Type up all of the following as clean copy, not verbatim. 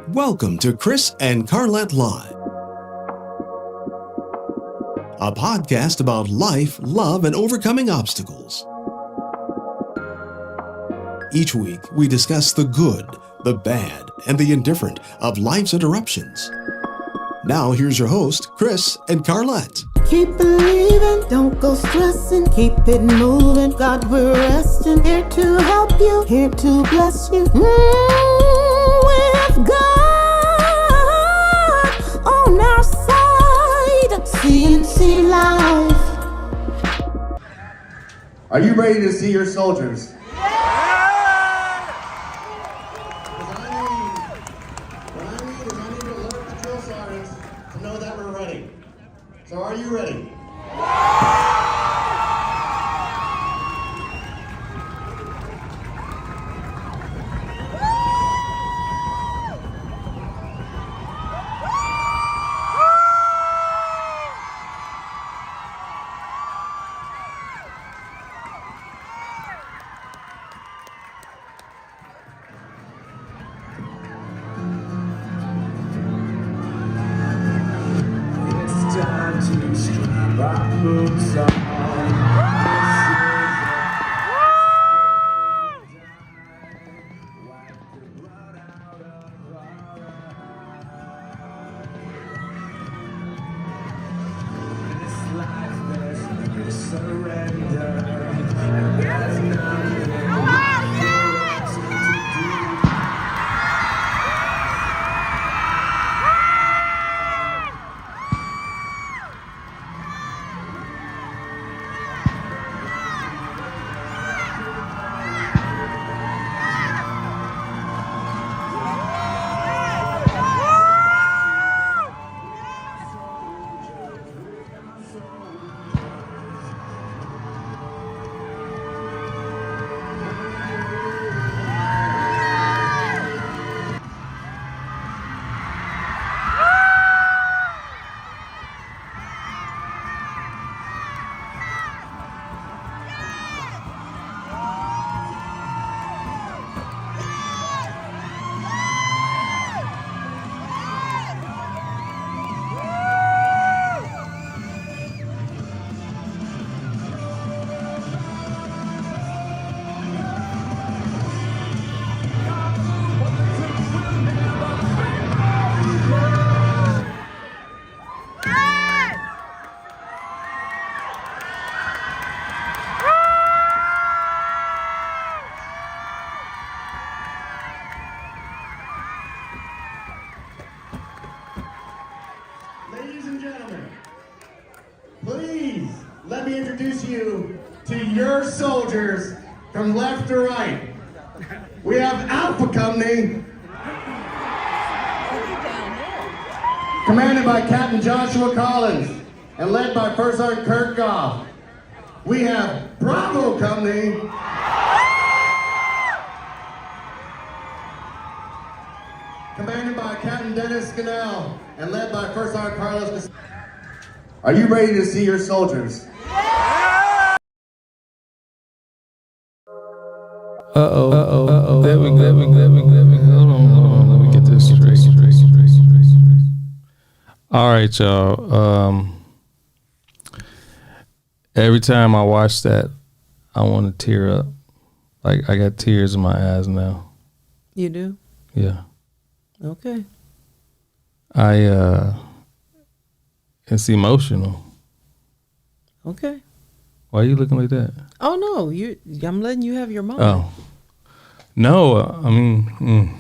Welcome to Kris and Carlette Live, a podcast about life, love, and overcoming obstacles. Each week, we discuss the good, the bad, and the indifferent of life's interruptions. Now, here's your host, Kris and Carlette. Keep believing, don't go stressing, keep it moving. God, we're resting, here to help you, here to bless you. With God on our side, CNC Life. Are you ready to see your soldiers? So are you ready? Ladies and gentlemen, please let me introduce you to your soldiers from left to right. We have Alpha Company, commanded by Captain Joshua Collins and led by First Sergeant Kirk Goff. We have Bravo Company, commanded by Captain Dennis Scannell and led by First Sergeant Carlos. Are you ready to see your soldiers? There we go. Hold on. Let me get this straight. All right, y'all. Every time I watch that, I want to tear up. Like, I got tears in my eyes now. You do? Yeah. Okay. It's emotional. Okay. Why are you looking like that? Oh no, I'm letting you have your moment. Oh. No, I mean.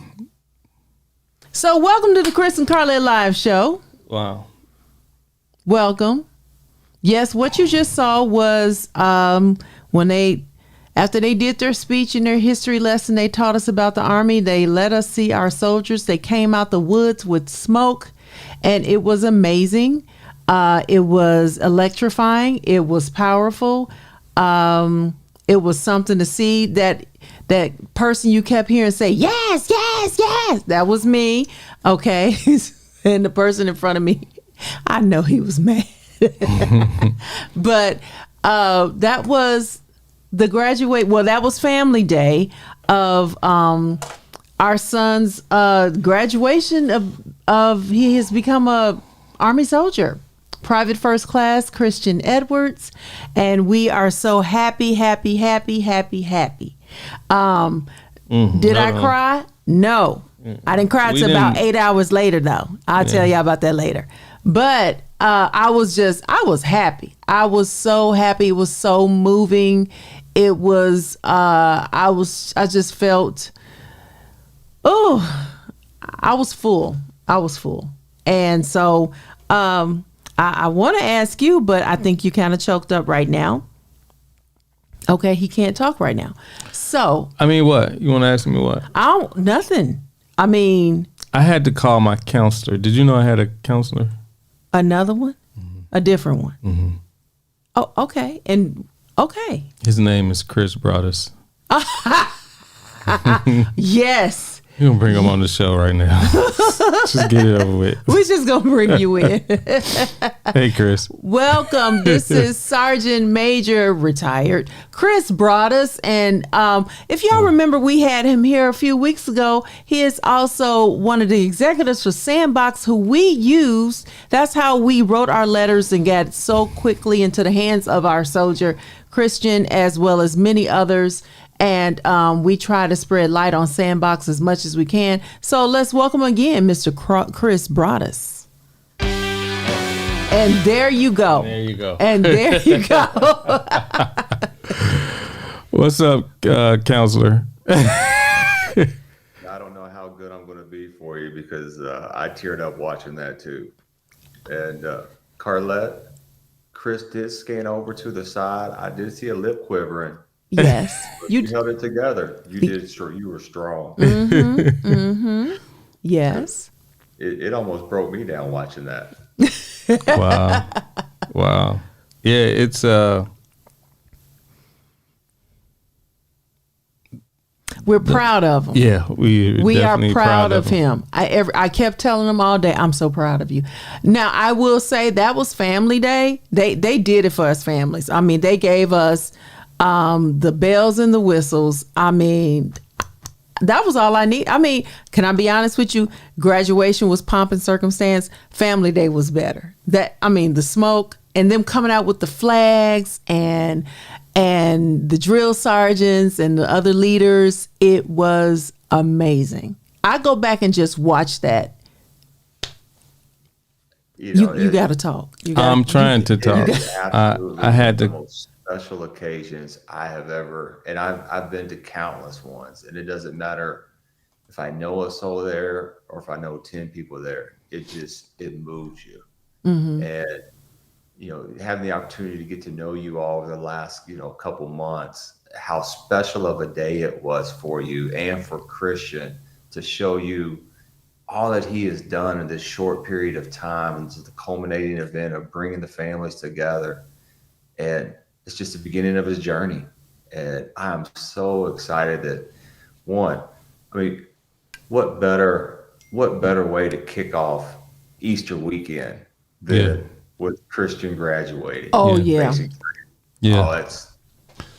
So welcome to the Kris and Carlette Live show. Wow. Welcome. Yes, what you just saw was after they did their speech and their history lesson, they taught us about the Army. They let us see our soldiers. They came out the woods with smoke, and it was amazing. It was electrifying. It was powerful. It was something to see. That person you kept hearing say, yes, yes, yes. That was me. Okay. And the person in front of me, I know he was mad. But that was the that was family day of our son's graduation of he has become a Army soldier, Private First Class Christian Edwards, and we are so happy. Did I cry? No, I didn't cry till about 8 hours later, though. I'll tell y'all about that later. But I was happy. I was so happy. It was so moving. It was, I just felt, I was full. And so, I want to ask you, but I think you kind of choked up right now. Okay, he can't talk right now. So. I mean, what? You want to ask me what? Nothing. I mean. I had to call my counselor. Did you know I had a counselor? Another one? Mm-hmm. A different one? Mm-hmm. Oh, okay. And, okay. His name is Kris Broadus. Yes. You're going to bring him on the show right now. Just get it over with. We're just going to bring you in. Hey, Kris. Welcome. This is Sergeant Major, retired, Kris Broadus. And if y'all remember, we had him here a few weeks ago. He is also one of the executives for Sandboxx, who we used. That's how we wrote our letters and got so quickly into the hands of our soldier, Christian, as well as many others. And we try to spread light on Sandboxx as much as we can. So let's welcome again, Mr. Kris Broadus. And there you go. There you go. And there you go. What's up, counselor? I don't know how good I'm going to be for you because I teared up watching that too. And Carlette, Kris did scan over to the side. I did see a lip quivering. Yes, you held it together. You did. You were strong. Mm-hmm, mm-hmm. Yes. It almost broke me down watching that. Wow. Yeah, it's we're proud of him. Yeah, we are proud of him. I kept telling him all day, I'm so proud of you. Now, I will say that was Family Day. They did it for us families. I mean, they gave us the bells and the whistles. I mean, that was all I need. I mean, can I be honest with you? Graduation was pomp and circumstance. Family Day was better. The smoke and them coming out with the flags and the drill sergeants and the other leaders. It was amazing. I go back and just watch that. You got to talk. I'm trying to talk. I had to. Special occasions I have ever, and I've been to countless ones, and it doesn't matter if I know a soul there or if I know 10 people there. It moves you. Mm-hmm. And having the opportunity to get to know you all over the last couple months, how special of a day it was for you and for Christian to show you all that he has done in this short period of time, and just the culminating event of bringing the families together. And it's just the beginning of his journey. And I'm so excited that what better way to kick off Easter weekend than with Christian graduating. Oh, yeah. Yeah. Oh, that's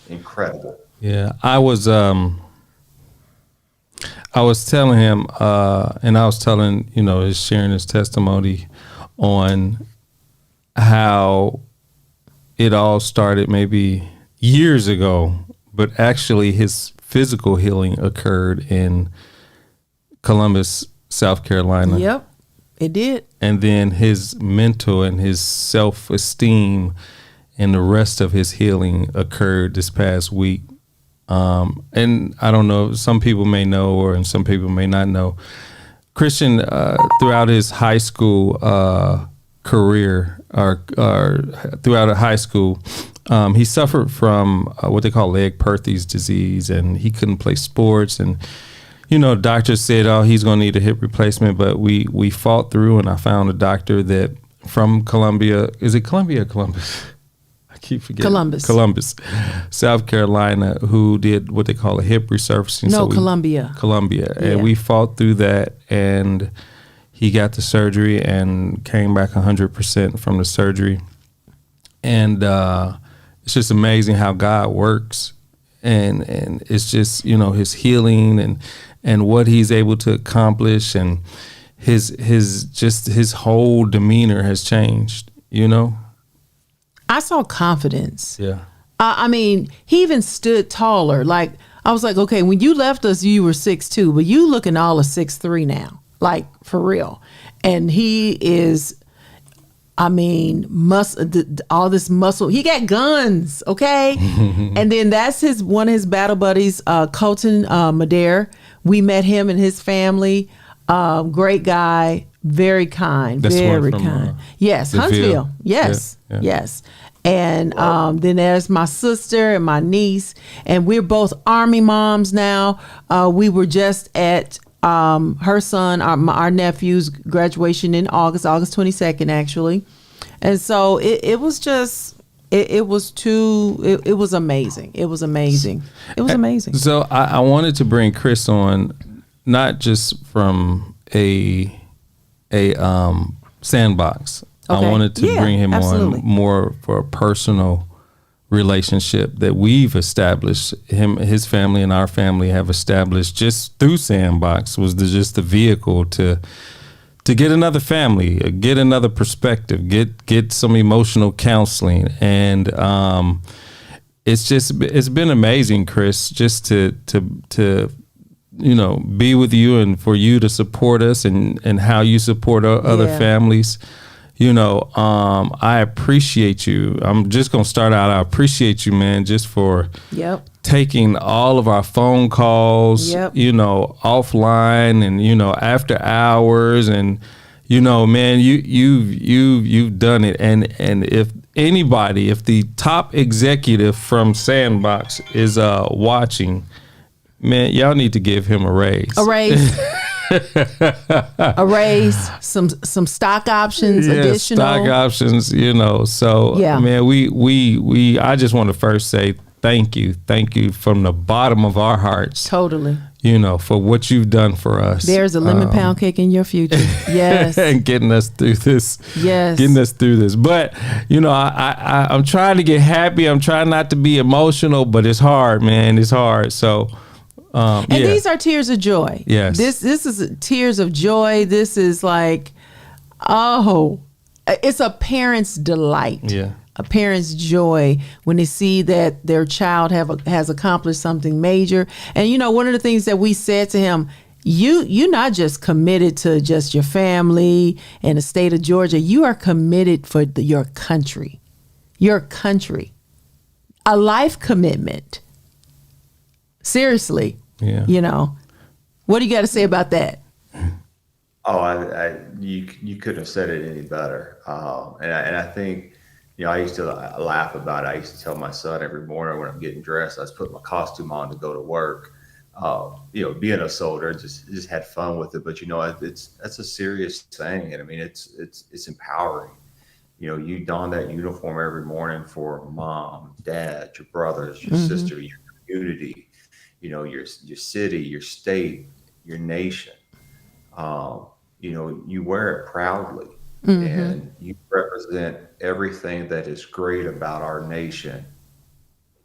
incredible. Yeah. I was telling him, and I was telling, sharing his testimony on how it all started maybe years ago, but actually his physical healing occurred in Columbus, South Carolina. Yep, it did. And then his mental and his self-esteem and the rest of his healing occurred this past week. And I don't know, some people may know, and some people may not know. Christian, throughout his high school career, or throughout high school, he suffered from what they call Legg-Perthes disease, and he couldn't play sports. And doctors said, "Oh, he's going to need a hip replacement." But we fought through, and I found a doctor that from Columbia. Is it Columbia or Columbus? I keep forgetting. Columbus, South Carolina, who did what they call a hip resurfacing. No, Columbia. Yeah. And we fought through that, and he got the surgery and came back 100% from the surgery. And it's just amazing how God works. And it's just, his healing and what he's able to accomplish, and his whole demeanor has changed, you know? I saw confidence. Yeah. I mean, he even stood taller. Like, I was like, okay, when you left us, you were 6'2", but you looking all of 6'3" now, like for real. And he is, I mean, all this muscle. He got guns, okay? And then that's one of his battle buddies, Colton Madere. We met him and his family. Great guy, very kind, That's very one from, kind. Yes, the Huntsville. Ville. Yes, Yeah. yes. And then there's my sister and my niece, and we're both Army moms now. We were just at her son, our nephew's graduation in August 22nd, actually. And so it was just, it was amazing. It was amazing. It was amazing. So I wanted to bring Kris on, not just from a Sandboxx. Okay. I wanted to bring him absolutely. on more for a personal relationship that we've established. His family and our family have established just through Sandboxx was just the vehicle to get another family, get another perspective, get some emotional counseling, and it's been amazing, Kris, just to be with you and for you to support us and how you support other families. I appreciate you. I'm just going to start out. I appreciate you, man, just for taking all of our phone calls, offline and, after hours. And, man, you've done it. And if the top executive from Sandboxx is watching, man, y'all need to give him a raise. A raise. A raise, some stock options, additional stock options, So man, we I just want to first say thank you from the bottom of our hearts. Totally. For what you've done for us. There's a lemon pound cake in your future. Yes. And getting us through this. Yes. Getting us through this. But I'm trying to get happy. I'm trying not to be emotional, but it's hard, man. It's hard. So. And these are tears of joy. Yes. This is tears of joy. This is like, it's a parent's delight. Yeah. A parent's joy when they see that their child has accomplished something major. And one of the things that we said to him, you're not just committed to just your family and the state of Georgia. You are committed for your country. Your country. A life commitment. Seriously. Yeah. What do you got to say about that? Oh, you couldn't have said it any better. And I think, I used to laugh about it. I used to tell my son every morning when I'm getting dressed, I was putting my costume on to go to work. Being a soldier, just had fun with it. But that's a serious thing, and I mean it's empowering. You don that uniform every morning for mom, dad, your brothers, your sister, your community. Your city, your state, your nation. You wear it proudly, and you represent everything that is great about our nation.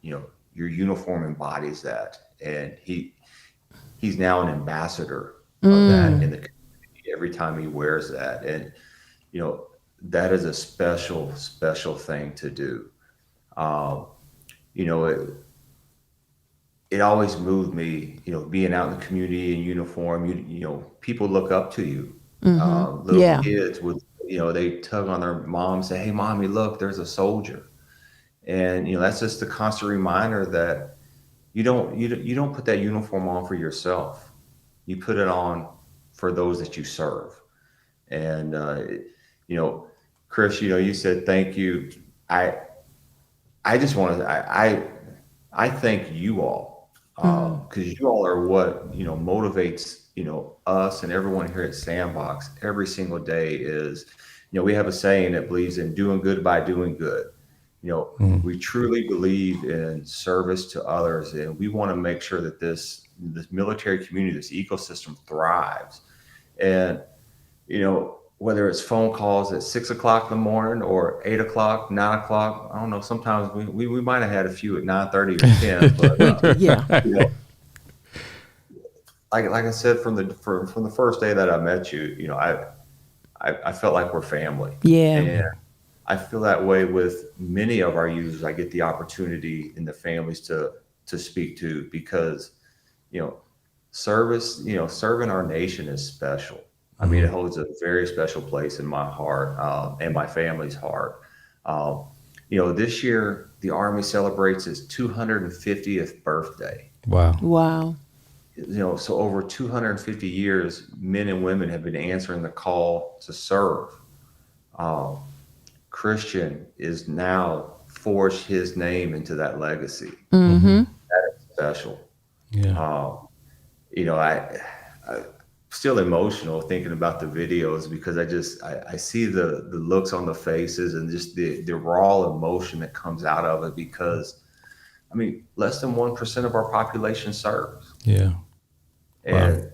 Your uniform embodies that, and he's now an ambassador of that in the community every time he wears that, and that is a special thing to do. It always moved me, being out in the community in uniform. People look up to you. Little kids would, they tug on their mom and say, "Hey, mommy, look, there's a soldier." And that's just a constant reminder that you don't put that uniform on for yourself. You put it on for those that you serve. And Kris, you said thank you. I just want to I thank you all. Because you all are what motivates us and everyone here at Sandboxx every single day. Is we have a saying that believes in doing good by doing good. We truly believe in service to others, and we want to make sure that this military community, this ecosystem thrives. And whether it's phone calls at 6 o'clock in the morning or 8 o'clock, 9 o'clock, I don't know. Sometimes we might have had a few at 9:30 or 10. But, like I said from the first day that I met you, you know, I felt like we're family. Yeah. And I feel that way with many of our users. I get the opportunity in the families to speak to because, you know, serving our nation is special. I mean, it holds a very special place in my heart and my family's heart. Um, this year the Army celebrates its 250th birthday. Wow. Wow. So over 250 years, men and women have been answering the call to serve. Um, Christian is now forged his name into that legacy. Mm-hmm. That is special. Yeah. I'm still emotional thinking about the videos because I see the looks on the faces and just the raw emotion that comes out of it because, I mean, less than 1% of our population serves. Yeah. And,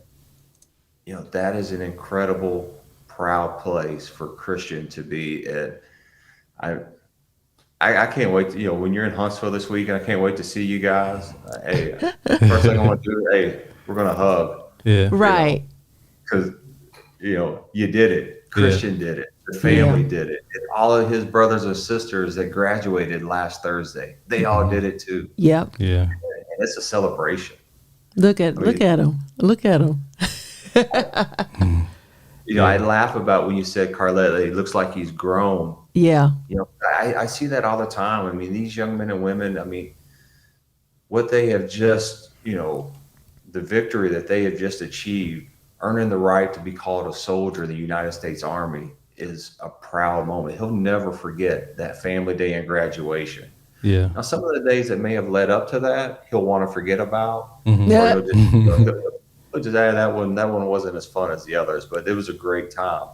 that is an incredible, proud place for Christian to be. And I can't wait to, when you're in Huntsville this weekend, I can't wait to see you guys. Hey, first thing I want to do, hey, we're going to hug. Yeah. Right. Because, you did it. Christian did it. The family did it. And all of his brothers and sisters that graduated last Thursday, they all did it too. Yep. Yeah. And it's a celebration. Look at him. Look at him. I laugh about when you said Carlette, it looks like he's grown. Yeah. I see that all the time. I mean, these young men and women, I mean, what they have just, the victory that they have just achieved, earning the right to be called a soldier in the United States Army is a proud moment. He'll never forget that family day and graduation. Yeah. Now, some of the days that may have led up to that, he'll want to forget about. Mhm. Yeah. Or he'll just add that one wasn't as fun as the others, but it was a great time.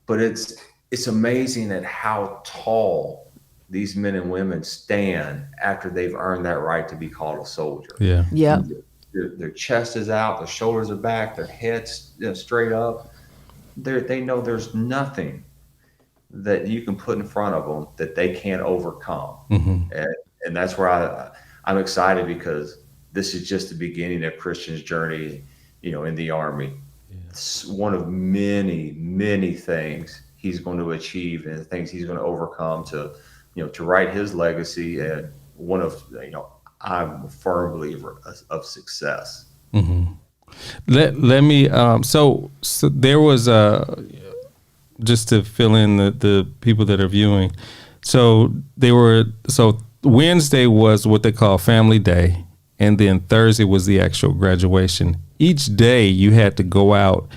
But it's amazing at how tall these men and women stand after they've earned that right to be called a soldier. Yeah. Yep. Their chest is out, their shoulders are back, their heads straight up. They know there's nothing that you can put in front of them that they can't overcome. Mm-hmm. And that's where I'm excited because this is just the beginning of Christian's journey, in the Army. Yeah. It's one of many, many things he's going to achieve and things he's going to overcome to write his legacy and one of, I'm a firm believer of success. Mm-hmm. Let me, so there was just to fill in the people that are viewing. So Wednesday was what they call family day. And then Thursday was the actual graduation. Each day you had to go out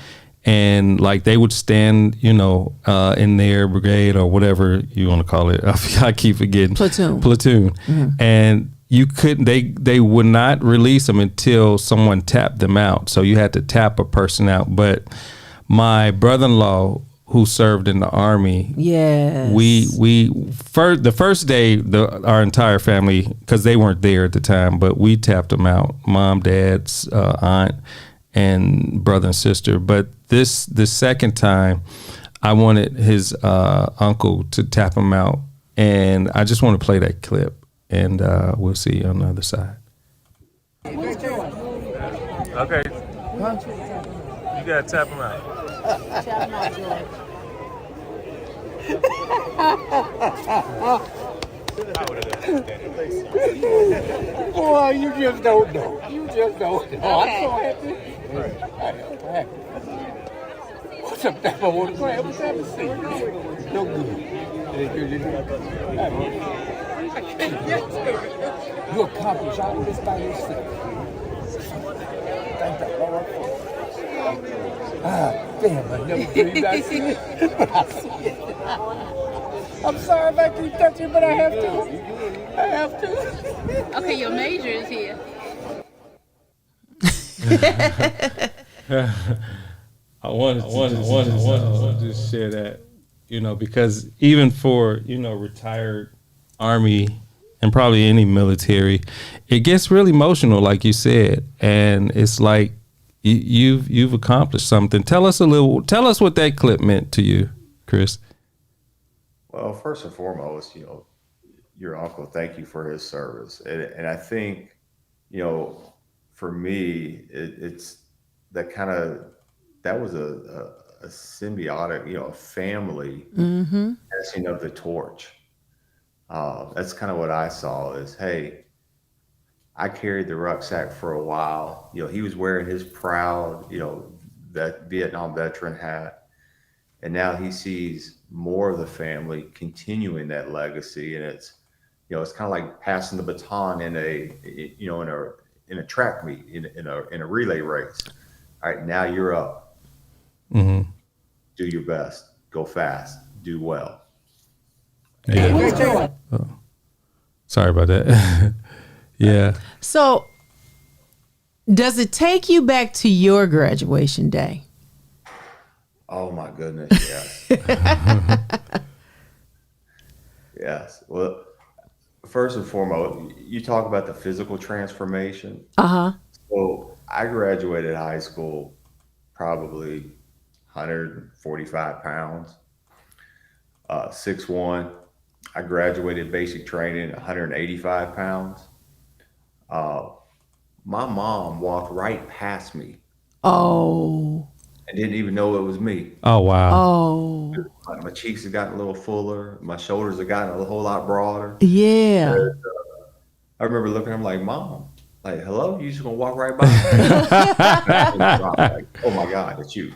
and like they would stand, in their brigade or whatever you want to call it. I keep forgetting. Platoon. Mm-hmm. And you couldn't, they would not release them until someone tapped them out. So you had to tap a person out. But my brother-in-law who served in the Army, yes, the first day, our entire family, because they weren't there at the time, but we tapped them out, mom, dad's, aunt, and brother and sister. But the second time, I wanted his uncle to tap him out, and I just want to play that clip. And we'll see you on the other side. Okay. You gotta tap him out. Tap him out, George. Boy, you just don't know. You just don't know. Okay. I'm so happy. What's up, Pepper? What's up? No good. You accomplished all this by yourself. Thank the Lord for it. Damn, I never dreamed I'd see it. But I see it. I'm sorry if I keep touching, but I have to. I have to. Okay, your major is here. I wanted to share that, because even for, retired Army and probably any military, it gets really emotional, like you said. And it's like you've accomplished something. Tell us what that clip meant to you, Kris. Well, first and foremost, your uncle, thank you for his service. And I think, for me, it's that was a symbiotic, a family passing of the torch. That's kind of what I saw is, hey, I carried the rucksack for a while. He was wearing his proud, that Vietnam veteran hat. And now he sees more of the family continuing that legacy. And it's kind of like passing the baton in a track meet, in a relay race. All right, now you're up. Mm-hmm. Do your best. Go fast. Do well. Yeah. Oh. Sorry about that. Yeah. So, does it take you back to your graduation day? Oh my goodness, yes. Yes. Well, first and foremost, you talk about the physical transformation. So I graduated high school probably 145 pounds, 6'1". I graduated basic training at 185 pounds. My mom walked right past me. Oh. And didn't even know it was me. Oh, wow. Oh. My cheeks have gotten a little fuller. My shoulders have gotten a whole lot broader. Yeah. And, I remember looking at him like, Mom, like, hello? You just gonna walk right by me? Like, oh my God, it's you.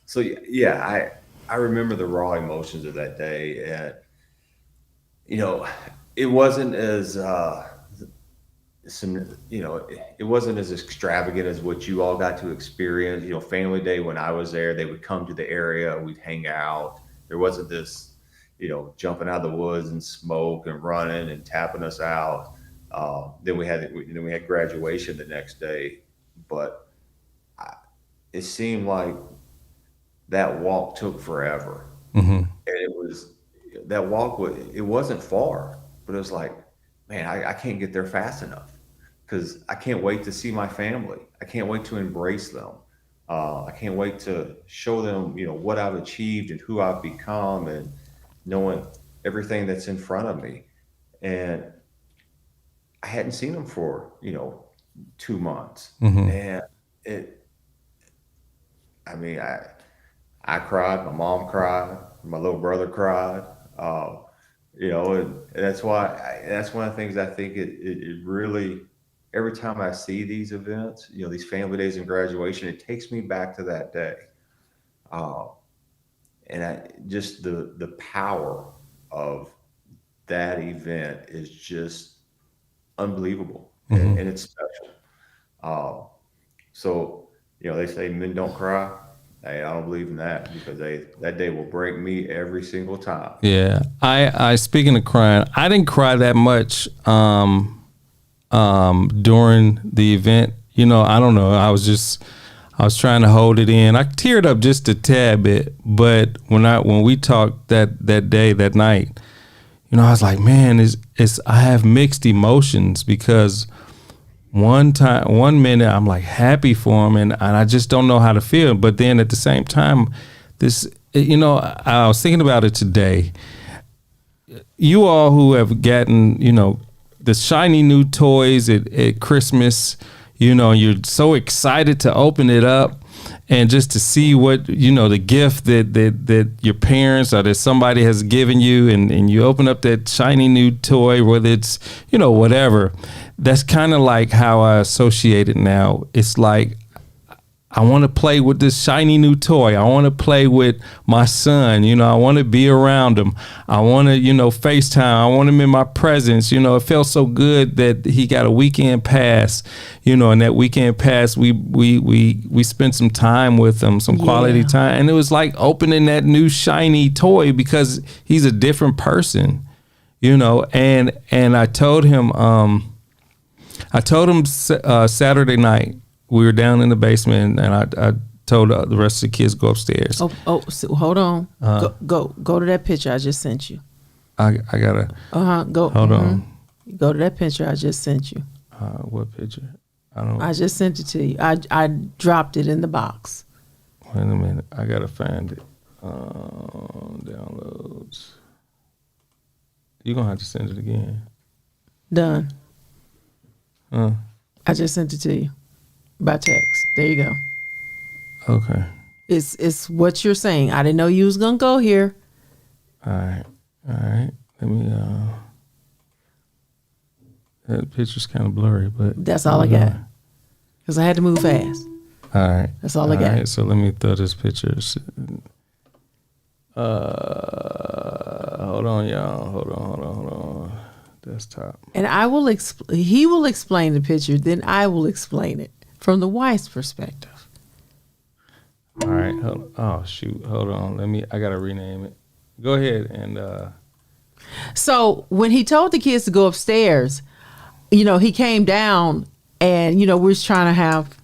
So yeah, I remember the raw emotions of that day. And, it wasn't as, it wasn't as extravagant as what you all got to experience. Family Day, when I was there, they would come to the area, we'd hang out. There wasn't this, jumping out of the woods and smoke and running and tapping us out. Then we had graduation the next day, but it seemed like that walk took forever. And it wasn't far, but it was like, man, I can't get there fast enough. Because I can't wait to see my family. I can't wait to embrace them. I can't wait to show them, what I've achieved and who I've become, and knowing everything that's in front of me. And I hadn't seen them for, 2 months. And I cried, my mom cried, my little brother cried. And that's why that's one of the things I think it really, every time I see these events, these family days and graduation, it takes me back to that day. And just the power of that event is just unbelievable. And it's special. So, they say men don't cry. Hey, I don't believe in that, because that day will break me every single time. Yeah. I speaking of crying, I didn't cry that much during the event. I don't know. I was trying to hold it in. I teared up just a tad bit, but when we talked that day, that night, I was like, man, I have mixed emotions, because one minute I'm like happy for him, and I just don't know how to feel. But then at the same time, I was thinking about it today. You all who have gotten, the shiny new toys at Christmas, you're so excited to open it up and just to see what, the gift that your parents or that somebody has given you, and you open up that shiny new toy, whether it's, whatever. That's kind of like how I associate it now. It's like, I want to play with this shiny new toy. I want to play with my son. I want to be around him. I want to, FaceTime. I want him in my presence. It felt so good that he got a weekend pass, and that weekend pass, we spent some time with him, some quality time. And it was like opening that new shiny toy, because he's a different person, and I told him, Saturday night, we were down in the basement, and I told the rest of the kids go upstairs. So hold on. Go to that picture I just sent you. I gotta. Go. Hold on. Go to that picture I just sent you. What picture? I don't. I just sent it to you. I dropped it in the box. Wait a minute. I gotta find it. Downloads. You're gonna have to send it again. Done. I just sent it to you. by text. There you go. Okay. It's what you're saying. I didn't know you was gonna go here. All right. Let me. That picture's kind of blurry, but That's all I got. Because I had to move fast. All right. That's all I got. Right, so let me throw this picture. Hold on, y'all. Hold on. Desktop. And I will he will explain the picture, then I will explain it from the wife's perspective. All right. Oh shoot. Hold on. I gotta rename it. Go ahead and So when he told the kids to go upstairs, he came down and, we was trying to have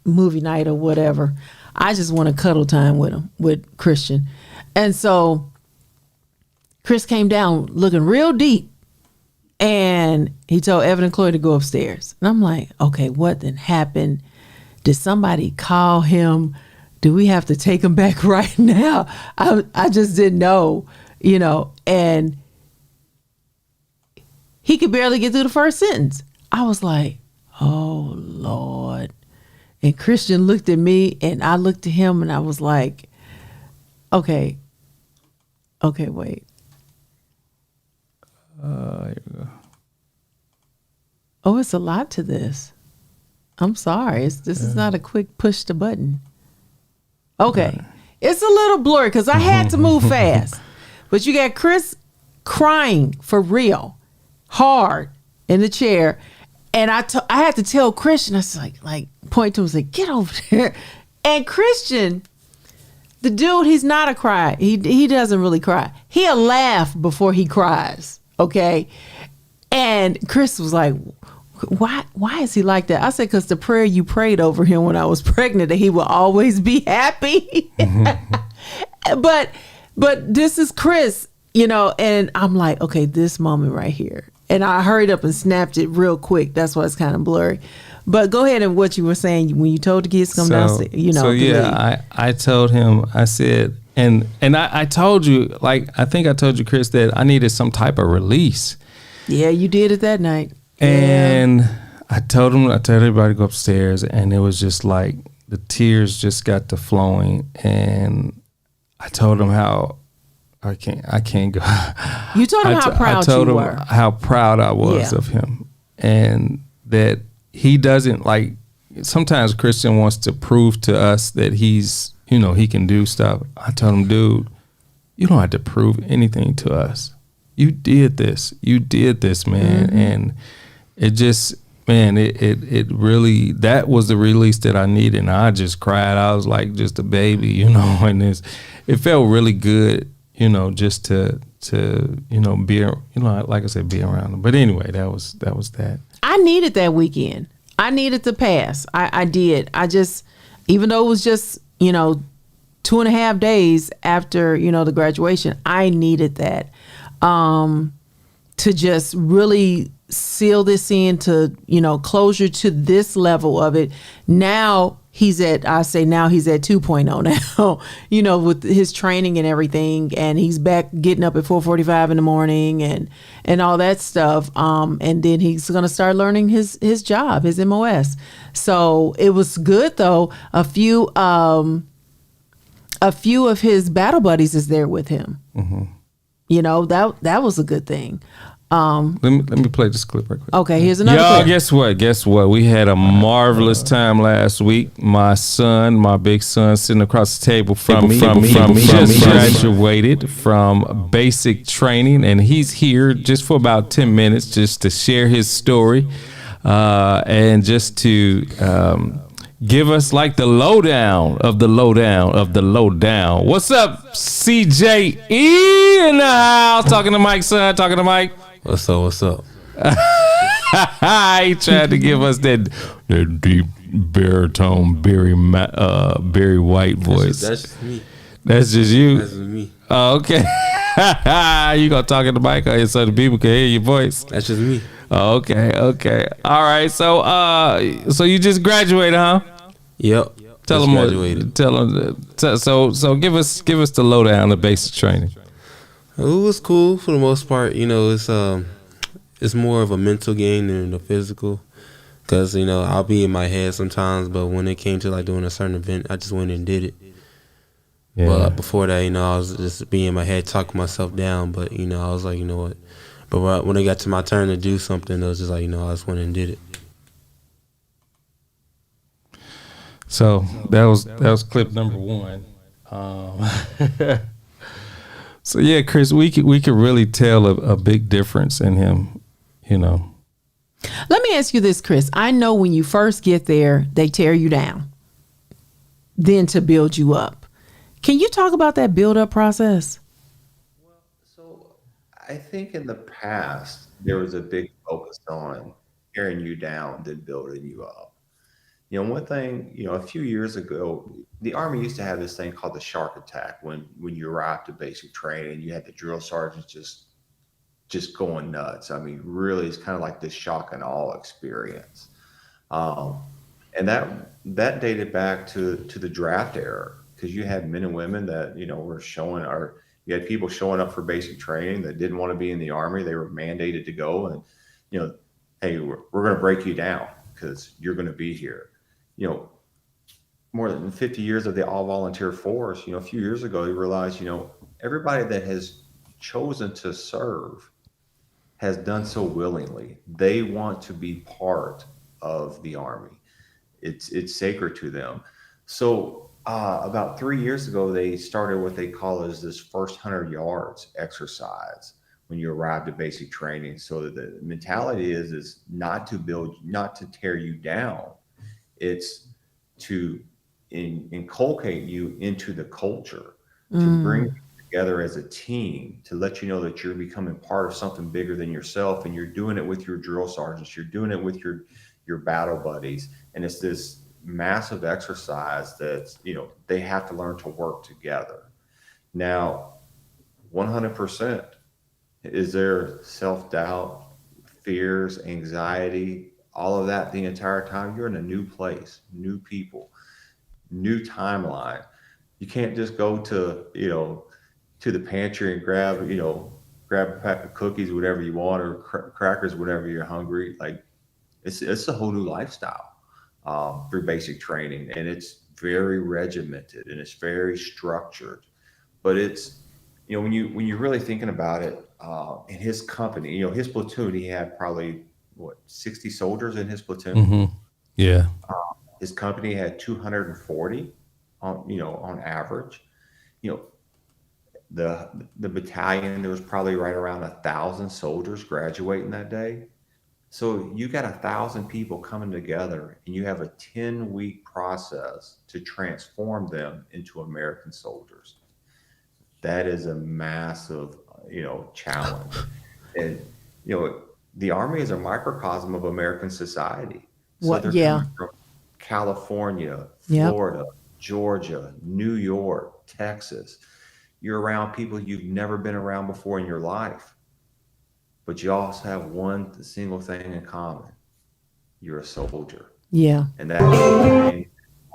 movie night or whatever. I just want to cuddle time with him, with Christian. And so Chris came down looking real deep and he told Evan and Chloe to go upstairs. And I'm like, okay, what then happened? Did somebody call him? Do we have to take him back right now? I just didn't know, and he could barely get through the first sentence. I was like, oh, Lord. And Christian looked at me and I looked at him and I was like, okay, wait. here we go. Oh, it's a lot to this. I'm sorry. This is not a quick push the button. Okay. It's a little blurry because I had to move fast. But you got Chris crying for real, hard in the chair. And I had to tell Christian, I was like point to him and say, get over there. And Christian, the dude, he's not a cry. He doesn't really cry. He'll laugh before he cries. Okay. And Chris was like, why is he like that? I said, because the prayer you prayed over him when I was pregnant, that he will always be happy. But this is Chris, and I'm like, okay, this moment right here. And I hurried up and snapped it real quick. That's why it's kind of blurry. But go ahead and what you were saying when you told the kids to come downstairs, So yeah, I told him, I said, and I told you, I think I told you, Chris, that I needed some type of release. Yeah, you did it that night. And I told everybody to go upstairs, and it was just like the tears just got to flowing, and I told him how I can't go. You told him how proud you were. I told him how proud I was of him, and that he doesn't sometimes Christian wants to prove to us that he's, he can do stuff. I told him, dude, you don't have to prove anything to us. You did this, man. And it just, man, it really, that was the release that I needed. And I just cried. I was like just a baby, and it felt really good, just to be, like I said, be around them. But anyway, that was that. I needed that weekend. I needed to pass. I did. I just, even though it was just, 2.5 days after, the graduation, I needed that, to just really seal this in, to, closure to this level of it. Now he's at 2.0 now, with his training and everything. And he's back getting up at 4:45 in the morning and all that stuff. And then he's going to start learning his job, his MOS. So it was good though. A few of his battle buddies is there with him. Mm-hmm. That was a good thing. Let me play this clip right quick. Okay, here's another Y'all, clip. guess what? We had a marvelous time last week. My big son, sitting across the table from me, just graduated from basic training, and he's here just for about 10 minutes just to share his story, and just to give us the lowdown of the lowdown of the lowdown. What's up, CJE in the house? Talking to Mike, son. Talking to Mike. What's up? He tried to give us that deep baritone, Barry White voice. That's just me. That's just you. That's just me. Oh, okay. You gonna talk in the mic so the people can hear your voice? That's just me. Oh, okay. All right. So you just graduated, huh? Yep. Tell them graduated. So give us the lowdown of basic training. It was cool for the most part. It's more of a mental game than the physical. Cause I'll be in my head sometimes, but when it came to like doing a certain event, I just went and did it. Yeah. But like, before that, I was just being in my head, talking myself down. But I was like, you know what? But when it got to my turn to do something, it was just like, I just went and did it. So that was clip number one. So yeah, Kris, we could really tell a big difference in him. Let me ask you this, Kris. I know when you first get there, they tear you down, then to build you up. Can you talk about that build-up process? So I think in the past, there was a big focus on tearing you down than building you up. One thing, a few years ago, the Army used to have this thing called the shark attack when you arrived to basic training, you had the drill sergeants just going nuts. I mean, really, it's kind of like this shock and awe experience. And that dated back to the draft era, because you had men and women that, were you had people showing up for basic training that didn't want to be in the Army. They were mandated to go and, hey, we're going to break you down because you're going to be here. More than 50 years of the all volunteer force, a few years ago, you realized, everybody that has chosen to serve has done so willingly. They want to be part of the Army. It's sacred to them. So about 3 years ago, they started what they call as this first 100 yards exercise when you arrive at basic training. So the mentality is not to tear you down. It's to inculcate you into the culture, to bring you together as a team, to let you know that you're becoming part of something bigger than yourself, and you're doing it with your drill sergeants, you're doing it with your battle buddies, and it's this massive exercise that they have to learn to work together. Now, 100%, is there self-doubt, fears, anxiety, all of that the entire time? You're in a new place, new people, new timeline. You can't just go to the pantry and grab a pack of cookies, whatever you want, or crackers, whatever you're hungry. Like it's a whole new lifestyle through basic training, and it's very regimented and it's very structured. But it's when you're really thinking about it, in his company, his platoon, he had probably 60 soldiers in his platoon. Mm-hmm. Yeah. His company had 240 on average. The battalion, there was probably right around 1,000 soldiers graduating that day. So you got 1,000 people coming together, and you have a 10-week process to transform them into American soldiers. That is a massive, challenge. And, the Army is a microcosm of American society. So they're coming from California, Florida, Georgia, New York, Texas. You're around people you've never been around before in your life, but you also have one single thing in common. You're a soldier. Yeah. And that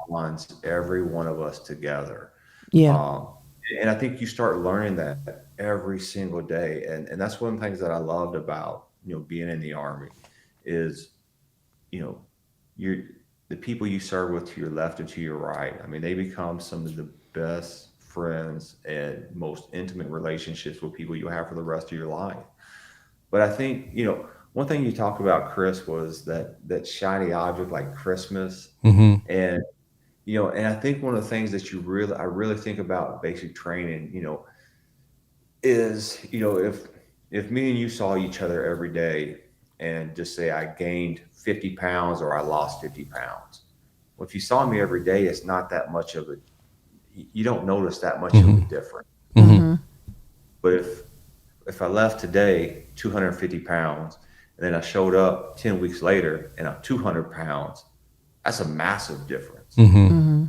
bonds every one of us together. Yeah. And I think you start learning that every single day. And that's one of the things that I loved about, being in the Army is, the people you serve with to your left and to your right. I mean, they become some of the best friends and most intimate relationships with people you'll have for the rest of your life. But I think, one thing you talked about, Kris, was that shiny object like Christmas. Mm-hmm. And, and I think one of the things that I really think about basic training, is, if me and you saw each other every day and just say I gained 50 pounds or I lost 50 pounds. Well, if you saw me every day, it's not that much of you don't notice that much of a difference. Mm-hmm. But if I left today 250 pounds and then I showed up 10 weeks later and I'm 200 pounds, that's a massive difference. Mm-hmm. Mm-hmm.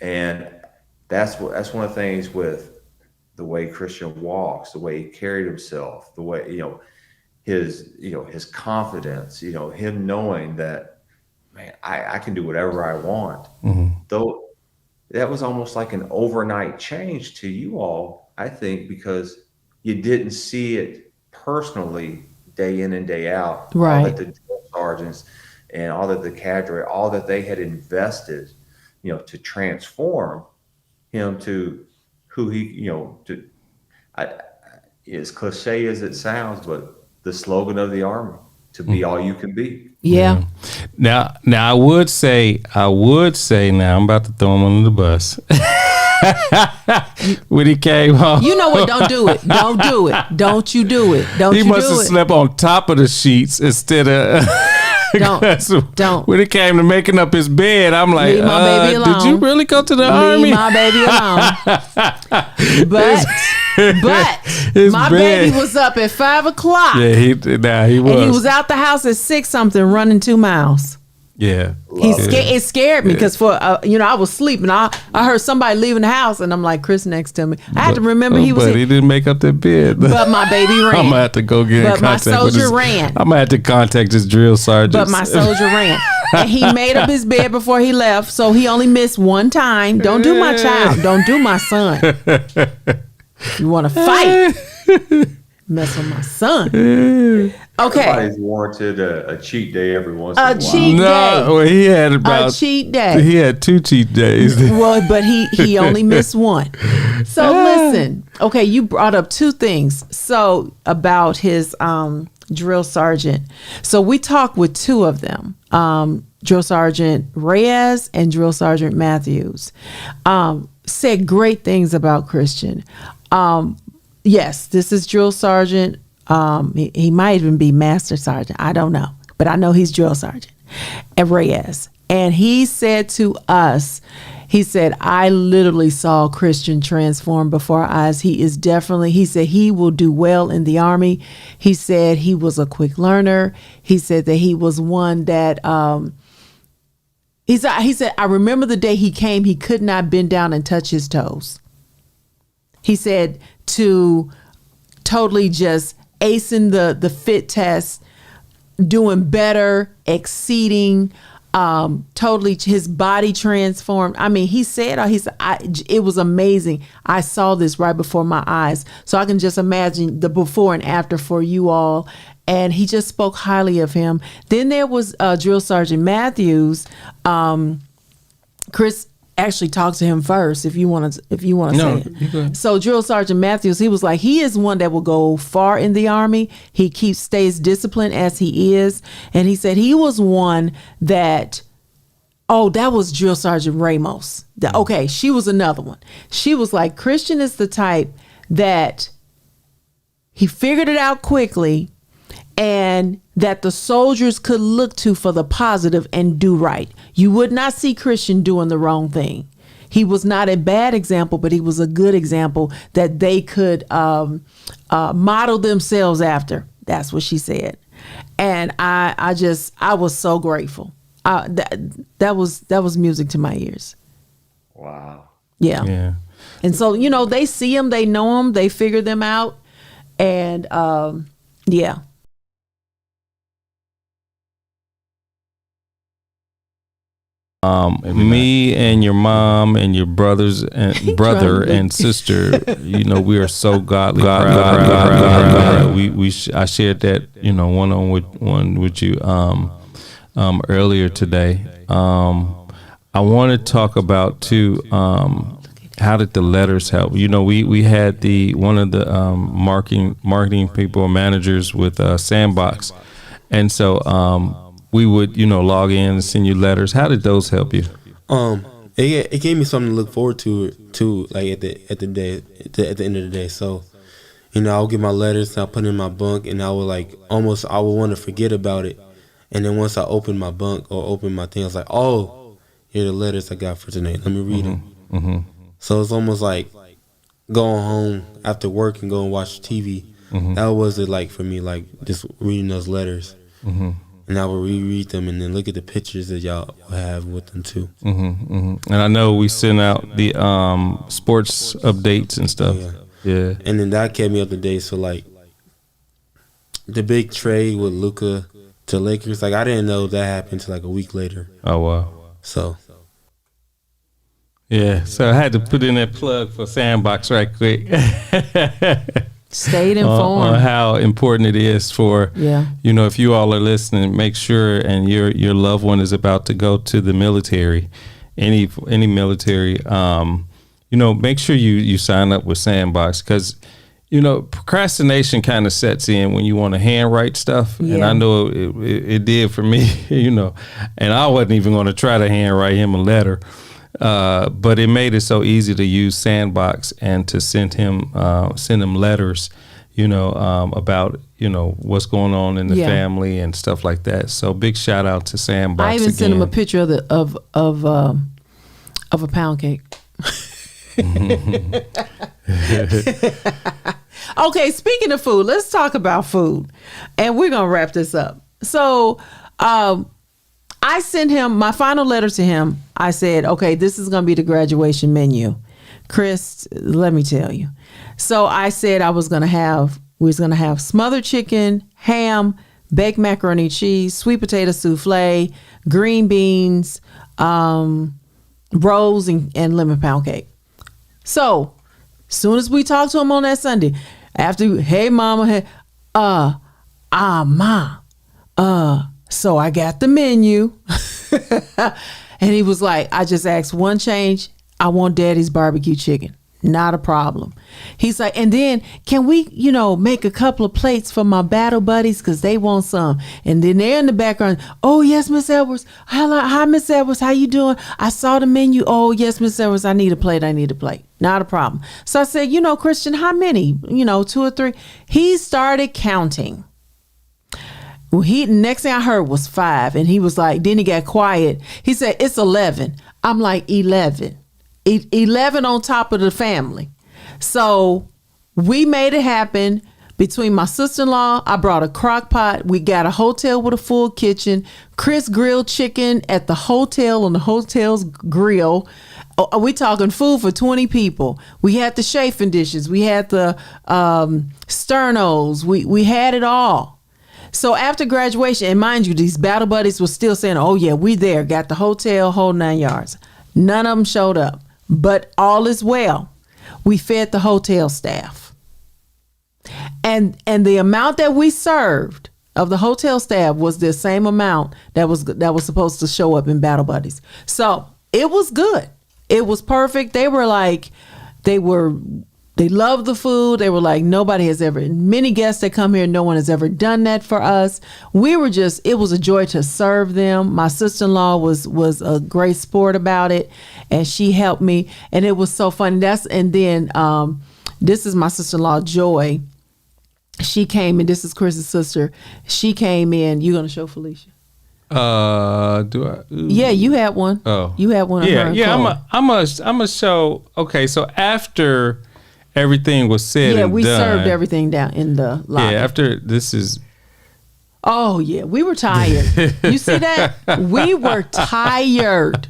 And that's one of the things with the way Christian walks, the way he carried himself, the way, his confidence, him knowing that, man, I can do whatever I want. Mm-hmm. Though that was almost like an overnight change to you all, I think, because you didn't see it personally day in and day out. Right. All that the drill sergeants and all that the cadre, all that they had invested, to transform him to who he, as cliche as it sounds, but the slogan of the Army, to be all you can be. Yeah. Now I would say now I'm about to throw him under the bus. When he came home, You know what? Don't do it. Don't do it. Don't you do it. Don't he you must do have it. slept on top of the sheets instead of. Don't. When it came to making up his bed, I'm like, Leave my baby alone. did you really go to the army? Leave my baby alone. But his my bed. baby was up at 5 o'clock. Yeah, he was. And he was out the house at 6 something, running 2 miles. Yeah. It scared me because I was sleeping. I heard somebody leaving the house, and I'm like, Chris next to me. I had to remember he was. But he didn't make up that bed. But my baby ran. I'm gonna have to go get in But my contact with soldier his, ran. I'm gonna have to contact his drill sergeant. But my soldier ran. And he made up his bed before he left, so he only missed one time. Don't do my child. Don't do my son. You want to fight? Mess with my son. Okay. Everybody's warranted a cheat day every once in a while. Cheat day. Well, he had about a cheat day. He had 2 cheat days. Well, but he only missed one. So listen. Okay, you brought up 2 things. So about his drill sergeant. So we talked with 2 of them. Drill Sergeant Reyes and Drill Sergeant Matthews. Said great things about Christian. Yes, this is Drill Sergeant. He might even be Master Sergeant. I don't know. But I know he's Drill Sergeant at Reyes. And he said to us, he said, I literally saw Christian transform before our eyes. He said he will do well in the Army. He said he was a quick learner. He said that he was one that, he said, I remember the day he came, he could not bend down and touch his toes. He said to totally just acing the fit test, doing better, exceeding, totally his body transformed. I mean, he said, it was amazing. I saw this right before my eyes. So I can just imagine the before and after for you all. And he just spoke highly of him. Then there was Drill Sergeant Matthews. Chris actually talked to him first, if you want to say it. So Drill Sergeant Matthews, he was like, he is one that will go far in the Army. He stays disciplined as he is. And he said he was one that, that was Drill Sergeant Ramos. Okay, she was another one. She was like, Christian is the type that he figured it out quickly, and that the soldiers could look to for the positive and do right. You would not see Christian doing the wrong thing. He was not a bad example, but he was a good example that they could model themselves after. That's what she said. And I was so grateful. That was music to my ears. Wow. Yeah. And so, they see him, they know him, they figure them out. And yeah. Me and your mom and your brother and sister, we are so godly. I shared that, one-on-one with you earlier today. I want to talk about too, how did the letters help? We had one of the marketing people or managers with Sandboxx, and so we would, log in and send you letters. How did those help you? It gave me something to look forward to like at the end of the day. So, I'll get my letters and I'll put it in my bunk, and I would I would want to forget about it. And then once I open my bunk or open my thing, I was like, oh, here are the letters I got for tonight. Let me read them. Mm-hmm. So it's almost like going home after work and go and watch TV. Mm-hmm. That was it like for me, like just reading those letters. Mm-hmm. And I will reread them and then look at the pictures that y'all have with them too. Mm-hmm, mm-hmm. And I know we send out the sports updates and stuff. Yeah. And then that kept me up to date. So like the big trade with Luka to Lakers, I didn't know that happened until a week later. Oh wow. So yeah. So I had to put in that plug for Sandboxx right quick. Stayed on informed. how important it is for, if you all are listening, make sure, and your loved one is about to go to the military, any military, make sure you sign up with Sandboxx, because procrastination kind of sets in when you want to handwrite stuff. Yeah. And I know it did for me, and I wasn't even going to try to handwrite him a letter. But it made it so easy to use Sandboxx and to send him letters, about, what's going on in the family and stuff like that. So big shout out to Sandboxx. I even sent him a picture of a pound cake. Okay, speaking of food, let's talk about food, and we're gonna wrap this up. So I sent him my final letter to him. I said, okay, this is gonna be the graduation menu. Kris, let me tell you. So I said we was gonna have smothered chicken, ham, baked macaroni and cheese, sweet potato souffle, green beans, rolls, and lemon pound cake. So, soon as we talked to him on that Sunday, after, hey mama, hey, so I got the menu. And he was like, I just asked one change. I want daddy's barbecue chicken. Not a problem. He's like, and then can we, make a couple of plates for my battle buddies, because they want some. And then they're in the background. Oh yes, Miss Edwards. Hi, Miss Edwards. How you doing? I saw the menu. Oh yes, Miss Edwards. I need a plate. Not a problem. So I said, Christian, how many? 2 or 3. He started counting. Well, next thing I heard was 5, and he was like, then he got quiet. He said, it's 11. I'm like, 11. 11 on top of the family. So we made it happen. Between my sister-in-law, I brought a crock pot. We got a hotel with a full kitchen. Kris grilled chicken at the hotel on the hotel's grill. We talking food for 20 people. We had the chafing dishes. We had the sternos. We had it all. So after graduation, and mind you, these battle buddies were still saying, oh yeah, we there. Got the hotel, whole 9 yards. None of them showed up. But all is well. We fed the hotel staff. And the amount that we served of the hotel staff was the same amount that was supposed to show up in Battle Buddies. So it was good. It was perfect. They were like, they loved the food. They were like, many guests that come here, no one has ever done that for us. It was a joy to serve them. My sister-in-law was a great sport about it, and she helped me, and it was so funny. And then this is my sister-in-law, Joy. She came in. This is Chris's sister. She came in. You gonna show Felicia? Do I? Ooh. Yeah, you had one. Oh, you had one. Yeah. I'm a show. Okay, so after everything was said, and we done, served everything down in the lobby. Yeah, after this is. Oh yeah, we were tired. You see that? We were tired.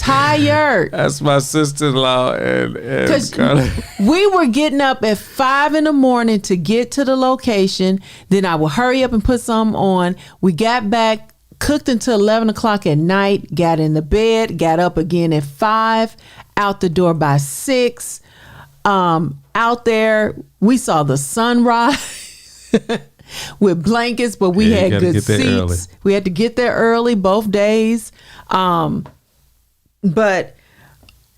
That's my sister-in-law and Carlette. We were getting up at 5 a.m. to get to the location. Then I would hurry up and put something on. We got back, cooked until 11 o'clock at night, got in the bed, got up again at 5, out the door by 6. Out there, we saw the sunrise with blankets, but we had good seats. We had to get there early both days. But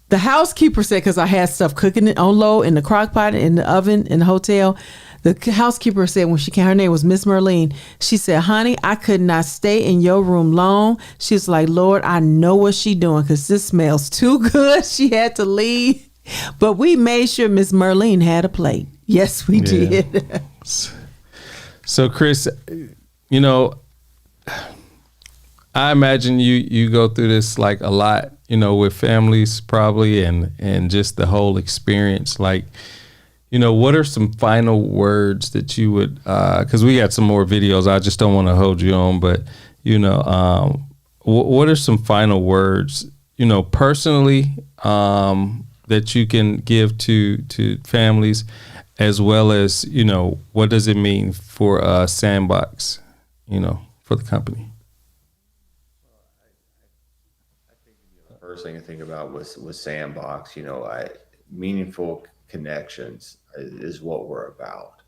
the housekeeper said, because I had stuff cooking on low in the crock pot, in the oven, in the hotel, the housekeeper said when she came, her name was Miss Merlene. She said, honey, I could not stay in your room long. She was like, Lord, I know what she doing, because this smells too good. She had to leave. But we made sure Miss Merlene had a plate. Yes, we did. So, Kris, I imagine you go through this like a lot, with families probably, and just the whole experience. Like, what are some final words that you would, because we got some more videos. I just don't want to hold you on, but, what are some final words, personally, that you can give to families, as well as, what does it mean for Sandboxx, for the company? First thing I think about was Sandboxx. meaningful connections is what we're about.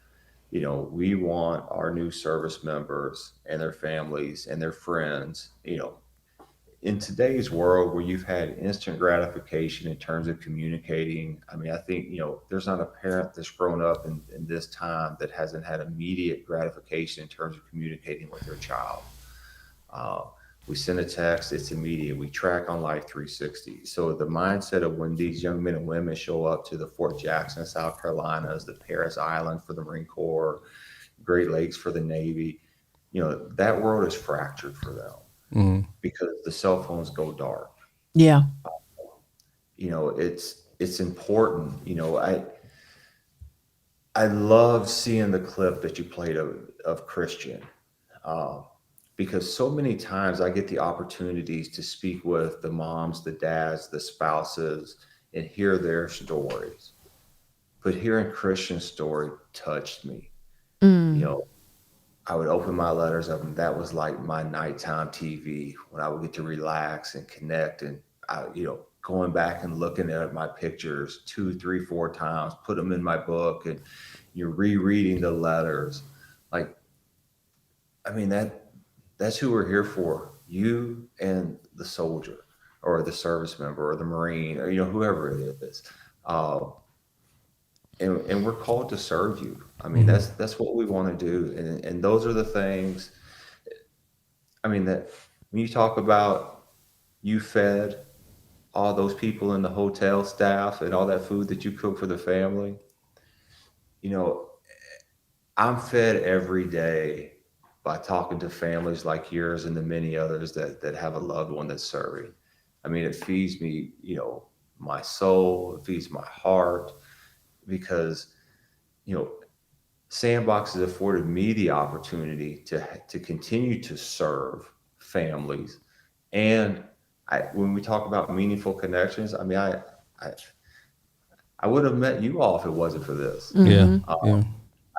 We want our new service members and their families and their friends, in today's world where you've had instant gratification in terms of communicating. I mean, I think, there's not a parent that's grown up in this time that hasn't had immediate gratification in terms of communicating with their child. We send a text, it's immediate. We track on Life 360. So the mindset of when these young men and women show up to the Fort Jackson, South Carolinas, the Paris Island for the Marine Corps, Great Lakes for the Navy, that world is fractured for them because the cell phones go dark. Yeah. It's important. I love seeing the clip that you played of Christian. Because so many times I get the opportunities to speak with the moms, the dads, the spouses, and hear their stories. But hearing Christian's story touched me. I would open my letters up, and that was like my nighttime TV when I would get to relax and connect. And going back and looking at my pictures 2, 3, 4 times, put them in my book, and you're rereading the letters. Like, I mean, that's who we're here for. You and the soldier or the service member or the Marine or, whoever it is. And we're called to serve you. I mean, that's what we want to do. And those are the things, I mean, that when you talk about you fed all those people in the hotel staff and all that food that you cook for the family, I'm fed every day by talking to families like yours and the many others that have a loved one that's serving. I mean, it feeds me, my soul, it feeds my heart, because, Sandboxx has afforded me the opportunity to continue to serve families. And when we talk about meaningful connections, I mean, I would have met you all if it wasn't for this. Yeah.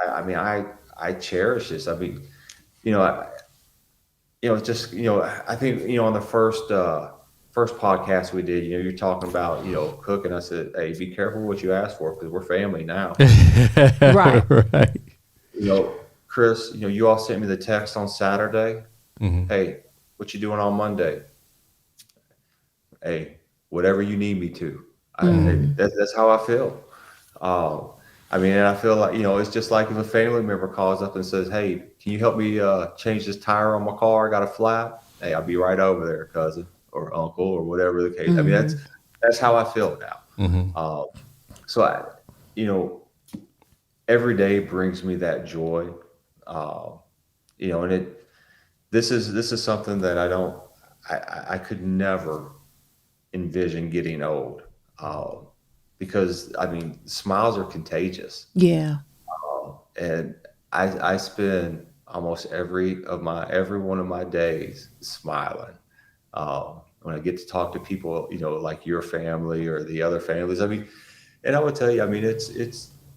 I mean, I cherish this. I mean, just, I think, on the first podcast we did, you're talking about, cooking. I said, hey, be careful what you ask for because we're family now. Right. Right. Kris, you all sent me the text on Saturday. Hey, what you doing on Monday? Hey, whatever you need me to. That's how I feel. I mean, and I feel like, it's just like if a family member calls up and says, hey, can you help me change this tire on my car? I got a flat. Hey, I'll be right over there, cousin or uncle or whatever the case. I mean, that's how I feel now. So every day brings me that joy. And this is something that I could never envision getting old. Because I mean, smiles are contagious. Yeah. And I spend almost every one of my days smiling. When I get to talk to people, like your family or the other families. I mean, and I would tell you, I mean,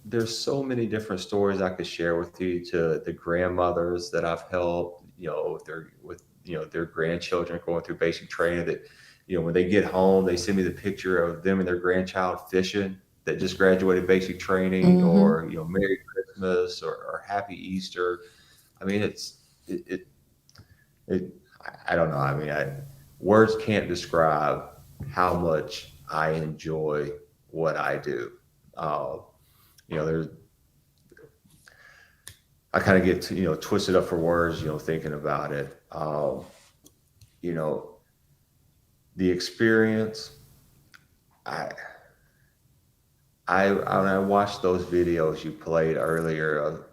there's so many different stories I could share with you, to the grandmothers that I've helped, with their grandchildren going through basic training, that when they get home, they send me the picture of them and their grandchild fishing that just graduated basic training, or, Merry Christmas or Happy Easter. I mean, I don't know. I mean, words can't describe how much I enjoy what I do. I kind of get twisted up for words, thinking about it. The experience, when I watched those videos you played earlier,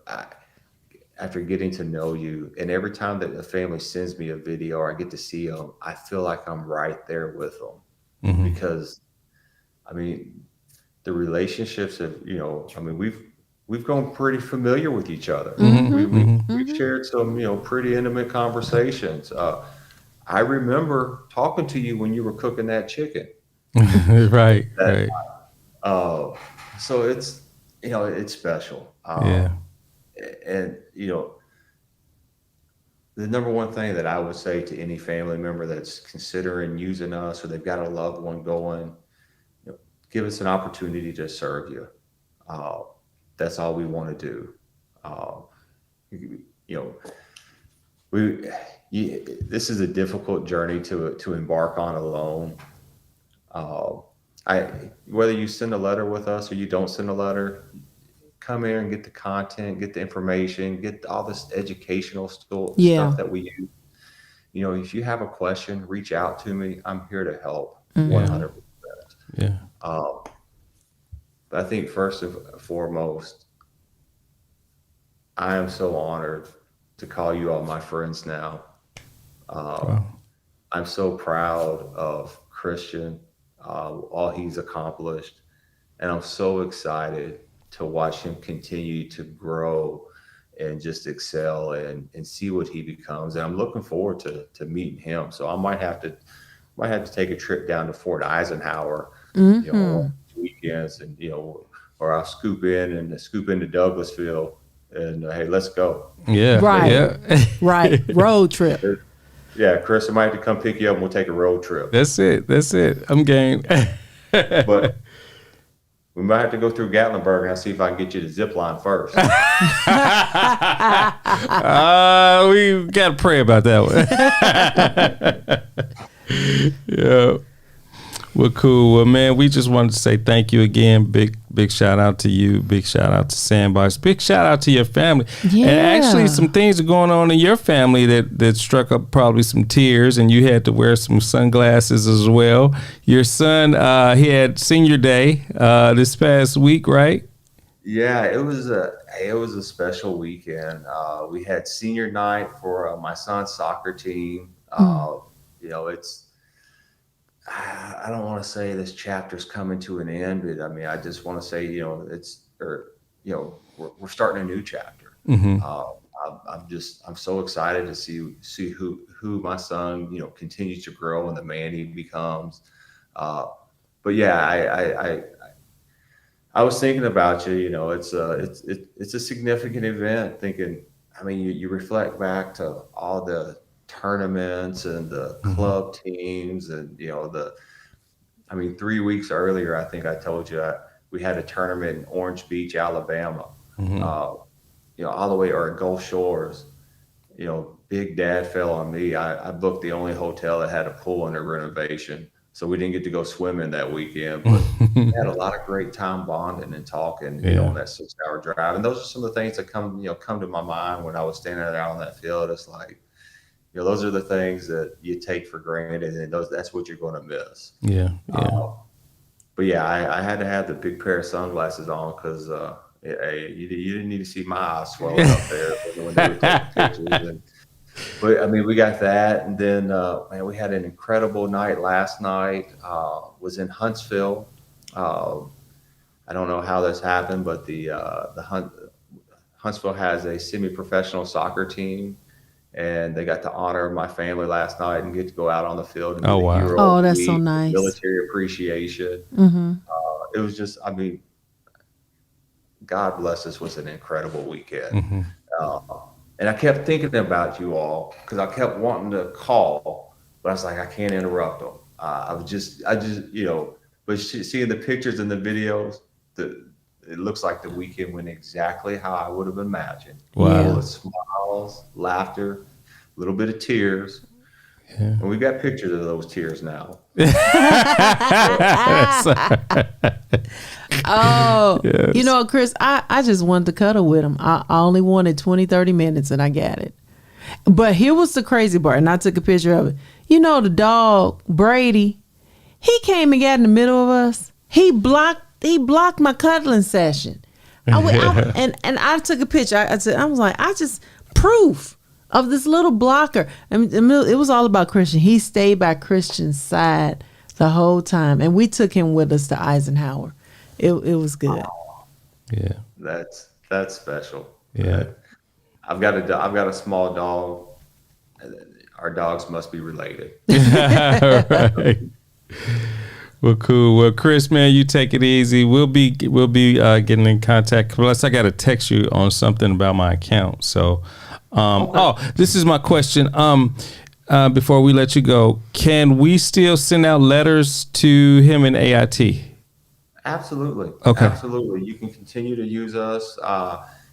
after getting to know you, and every time that the family sends me a video or I get to see them, I feel like I'm right there with them. Because, I mean, the relationships have, I mean, we've grown pretty familiar with each other. We've shared some, pretty intimate conversations. I remember talking to you when you were cooking that chicken. Right. So it's, it's special. Yeah. And, the number one thing that I would say to any family member that's considering using us, or they've got a loved one going, give us an opportunity to serve you. That's all we want to do. This is a difficult journey to embark on alone. Whether you send a letter with us or you don't send a letter, come here and get the content, get the information, get all this educational stuff that we use. If you have a question, reach out to me. I'm here to help 100%. Yeah. But I think first and foremost, I am so honored to call you all my friends now. Wow. I'm so proud of Christian, all he's accomplished, and I'm so excited to watch him continue to grow and just excel and see what he becomes. And I'm looking forward to meeting him. So I might have to take a trip down to Fort Eisenhower, weekends, and or I'll scoop into Douglasville, and hey, let's go. Yeah. Right. Yeah. Right. Road trip. Yeah, Chris, I might have to come pick you up and we'll take a road trip. That's it. I'm game. But we might have to go through Gatlinburg and I'll see if I can get you to zip line first. We got to pray about that one. Yeah. Well, cool. Well, man, we just wanted to say thank you again. Big shout out to you. Big shout out to Sandboxx. Big shout out to your family. Yeah. And actually, some things are going on in your family that struck up probably some tears, and you had to wear some sunglasses as well. Your son, he had senior day this past week, right? Yeah, it was a special weekend. We had senior night for my son's soccer team. I don't want to say this chapter's coming to an end, but I mean, I just want to say, we're starting a new chapter. Mm-hmm. I'm so excited to see who my son, continues to grow and the man he becomes. But yeah, I was thinking about you. It's a significant event. Thinking, I mean, you reflect back to all the tournaments and the club teams, and 3 weeks earlier, I think I told you we had a tournament in Orange Beach, Alabama, all the way, or at Gulf Shores. Big Dad fell on me. I booked the only hotel that had a pool under renovation, so we didn't get to go swimming that weekend, but we had a lot of great time bonding and talking, on that 6-hour drive. And those are some of the things that come to my mind when I was standing there on that field. It's like, those are the things that you take for granted, and that's what you're going to miss. Yeah. But yeah, I had to have the big pair of sunglasses on because you didn't need to see my eyes swelling up there when they were taking pictures. But I mean, we got that, and then we had an incredible night last night. Was in Huntsville. I don't know how this happened, but the Huntsville has a semi-professional soccer team. And they got to honor my family last night and get to go out on the field and oh, wow. Oh, that's so nice. Military appreciation. Mm-hmm. It was just, God bless us, was an incredible weekend. Mm-hmm. And I kept thinking about you all because I kept wanting to call, but I was like, I can't interrupt them. But seeing the pictures and the videos, it looks like the weekend went exactly how I would have imagined. Wow. Full of smiles, laughter, a little bit of tears. Yeah. And we've got pictures of those tears now. Oh, yes. Chris, I just wanted to cuddle with him. I only wanted 20, 30 minutes and I got it. But here was the crazy part, and I took a picture of it. The dog, Brady, he came and got in the middle of us. He blocked my cuddling session. I took a picture. I was like, proof of this little blocker. It was all about Christian. He stayed by Christian's side the whole time, and we took him with us to Eisenhower. It was good. Oh, yeah, that's special. Yeah, I've got a small dog. Our dogs must be related. Right. Well, cool. Well, Kris, man, you take it easy. We'll be getting in contact. Plus, I got to text you on something about my account. So, this is my question. Before we let you go, can we still send out letters to him in AIT? Absolutely. Okay. Absolutely. You can continue to use us.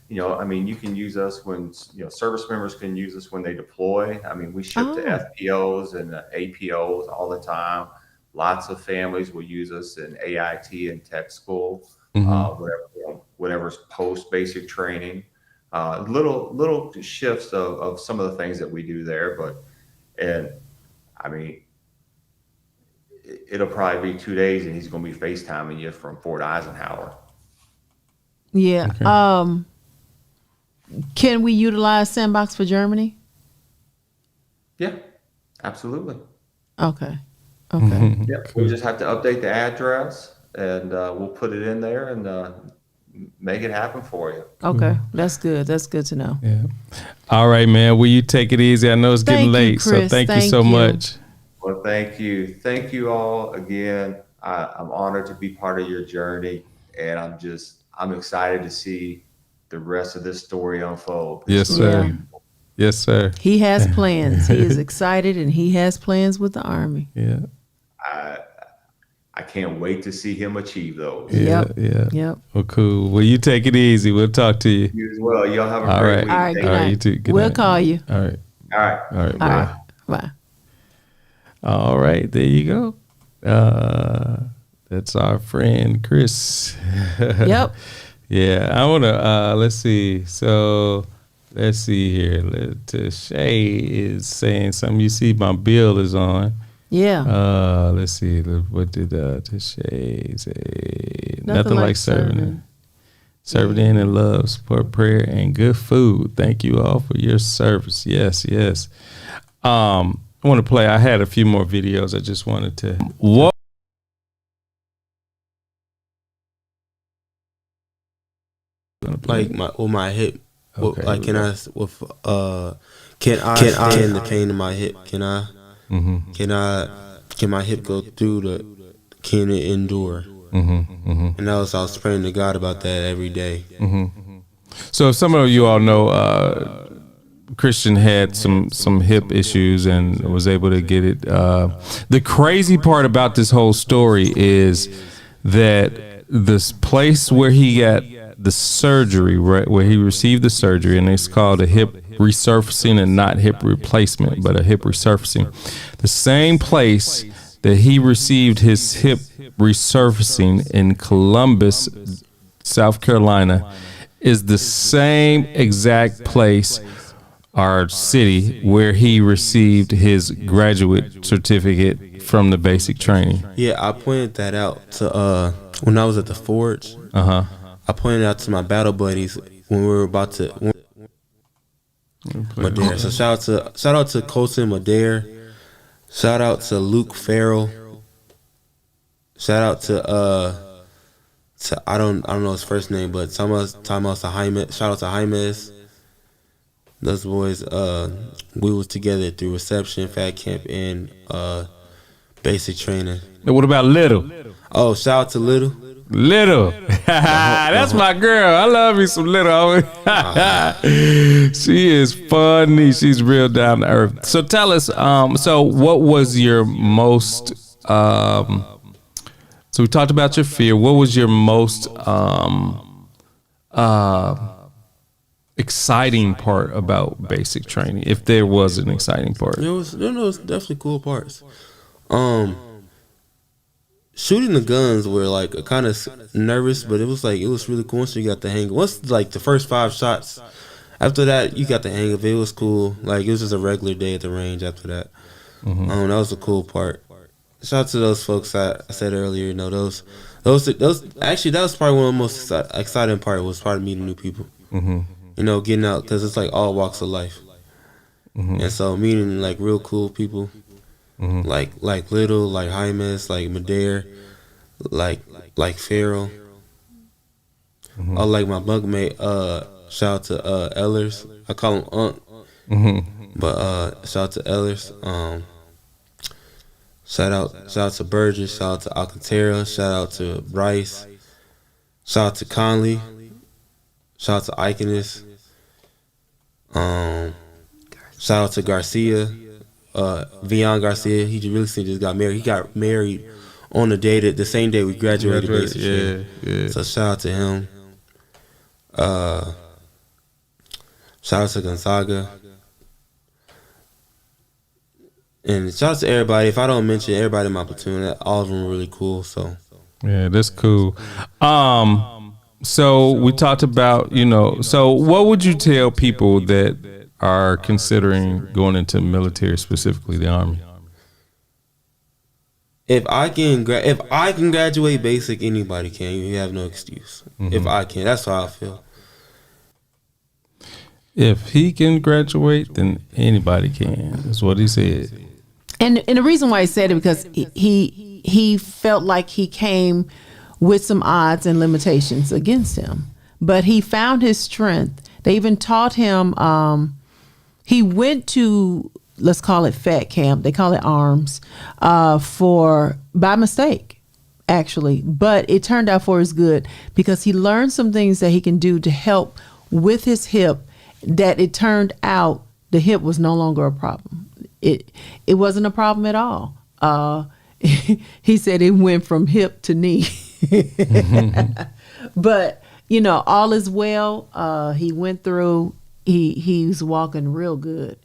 You can use us when, service members can use us when they deploy. I mean, we ship to Oh. FPOs and APOs all the time. Lots of families will use us in AIT and tech school, whatever's post basic training. Little shifts of some of the things that we do there, and I mean, it'll probably be 2 days, and he's going to be FaceTiming you from Fort Eisenhower. Yeah. Okay. Can we utilize Sandboxx for Germany? Yeah, absolutely. Okay. Okay. Yeah, we just have to update the address, and we'll put it in there and make it happen for you. Okay. That's good. That's good to know. Yeah. All right, man. Will you take it easy? I know it's getting Thank you, late, Kris. so thank you Thank so you. much. Well, thank you. Thank you all again. I'm honored to be part of your journey, and I'm excited to see the rest of this story unfold. Yes, sir. Yes, sir. He has plans. He is excited, and he has plans with the Army. Yeah. I can't wait to see him achieve those. Yeah. Yep. Yeah. Yep. Well, cool. Well, you take it easy. We'll talk to you. You as well. Y'all have a All great right. week. All right. Thank Good you. night. You too. Good We'll night. call you. All right. All right. All right. All Bye. right. Bye. All right. There you go. That's our friend Kris. Yep. Yeah. I want to, let's see. So let's see here. Shay is saying something. You see my bill is on. Yeah. Let's see. What did Shay say? Nothing like serving. Serving in and love, support, prayer, and good food. Thank you all for your service. Yes, yes. I want to play. I had a few more videos. I just wanted to. What? Like my hip. Okay, Like can I stand the pain in my hip? Can my hip go through can it endure? And I was praying to God about that every day. So some of you all know Christian had some hip issues and was able to get it. The crazy part about this whole story is that this place where he got the surgery, right, where he received the surgery, and it's called a hip resurfacing and not hip replacement, but a hip resurfacing. The same place that he received his hip resurfacing in Columbus, South Carolina, is the same exact place, our city, where he received his graduate certificate from the basic training. Yeah, I pointed that out to when I was at the Forge. I pointed out to my battle buddies when we were about to. Madare. So shout out to Colson Madare. Shout out to Luke Farrell. Shout out to I don't know his first name, but Thomas Jaime. Shout out to Jaimes. Those boys, we was together through reception, fat camp, and basic training. Now, what about Little? Oh, shout out to Little. Little. That's my girl. I love me some Little. She is funny. She's real down to earth. So tell us, so what was your most, so we talked about your fear. What was your most exciting part about basic training, if there was an exciting part? There was definitely cool parts. Shooting the guns were like kind of nervous, but it was really cool once you got the hang. Once like the first 5 shots, after that you got the hang of it. It was cool. Like it was just a regular day at the range after that. That was the cool part. Shout out to those folks I said earlier. You know those actually that was probably one of the most exciting part was probably meeting new people. You know, getting out because it's like all walks of life, and so meeting like real cool people. Like Little, like Jaimes, like Madare, like Farrell. Oh, like my bunkmate. Shout out to Ellers. I call him Unc. But shout out to Ellers. Shout out to Burgess. Shout out to Alcantara. Shout out to Bryce. Shout out to Conley. Shout out to Iconus. Shout out to Garcia. Vion Garcia, he recently just got married. He got married on the same day we graduated, basically. Yeah. So shout out to him. Shout out to Gonzaga. And shout out to everybody. If I don't mention everybody in my platoon, all of them were really cool. So yeah, that's cool. So we talked about, so what would you tell people that are considering going into military, specifically the Army? If I can graduate basic, anybody can. You have no excuse. If I can, that's how I feel. If he can graduate, then anybody can. Is what he said. And the reason why he said it because he felt like he came with some odds and limitations against him, but he found his strength. They even taught him. He went to, let's call it FET camp. They call it ARMS by mistake, actually, but it turned out for his good because he learned some things that he can do to help with his hip. That it turned out the hip was no longer a problem. It wasn't a problem at all. He said it went from hip to knee. But all is well. He went through. He's walking real good,